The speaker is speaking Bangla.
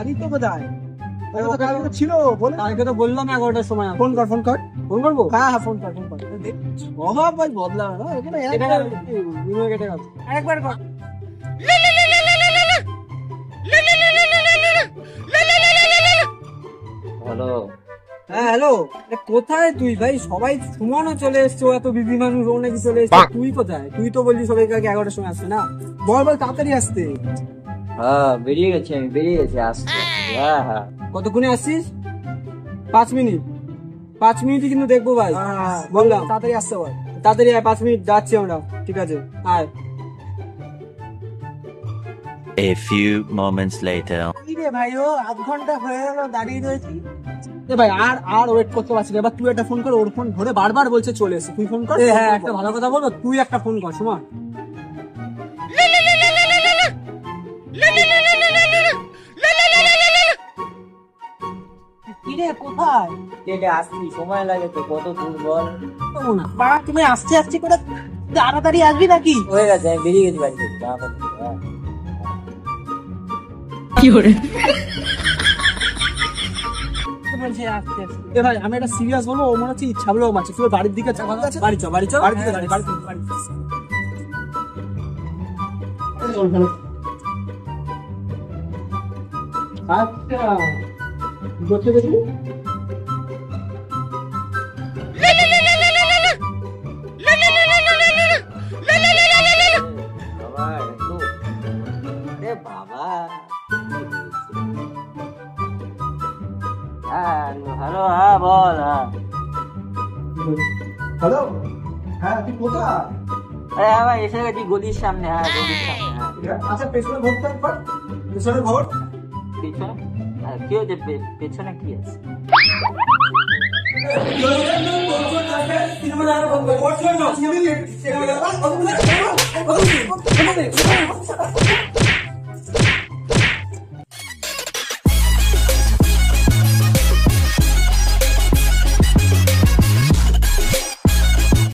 আদিত্য কোথায় ছিল? কালকে তো বললাম 11টার সময়। ফোন কর। ফোন করবো? হ্যাঁ ফোন কর। স্বভাব ভাই বদলাবে না এখানে। একবার কর। হ্যালো। হ্যাঁ হ্যালো, কোথায় তুই ভাই? সবাই সুমনও চলে এসছে, এত বিজি মানুষ, ও নাকি চলে এসছে। তুই কোথায়? তুই তো বললি সবাইকে 11টার সময় আসছে না। বল তাড়াতাড়ি আসতে। হ্যাঁ বেরিয়ে গেছি আসছি। হ্যাঁ কতক্ষণে আসছিস? 5 মিনিট। 5 মিনিটই কিন্তু দেখবো ভাই। বললাম তাড়াতাড়ি আসতে বল। তাড়াতাড়ি আয়, 5 মিনিট যাচ্ছি আমরা। ঠিক আছে আয়। A few moments later. ভাই ও আধ ঘন্টা হয়ে গেল দাঁড়িয়ে রয়েছি। ভাই আর ওয়েট করতে পারছি না। এবার তুই একটা ফোন কর। ওর ফোন ধরে বারবার বলছে চলে এসে। তুই ফোন কর। হ্যাঁ একটা ভালো কথা বলবো, তুই একটা ফোন কর। সুমন কোথায়? আসছি, সময় লাগে তো, কত দূর বল। তুমি আসছি করে তাড়াতাড়ি আসবি নাকি? হয়ে গেছে, আমি বেরিয়ে গেছি বাড়ি থেকে। ভাই আমি একটা সিরিয়াস বলবো, ও মনে হচ্ছে ইচ্ছা বলে মারছে। তুই বাড়ির দিকে বাড়ি চ। আচ্ছা বসে দেখি। বাবা হ্যালো। হ্যাঁ বল। হ্যালো হ্যাঁ তুই কোথায়? হ্যাঁ ভাই এসে গেছি গদির সামনে। গদির সামনে। আচ্ছা পেছনে ভোট কর। পেছনে ভোট। পেছনে কি হয়েছে? পেছনে কি আছে?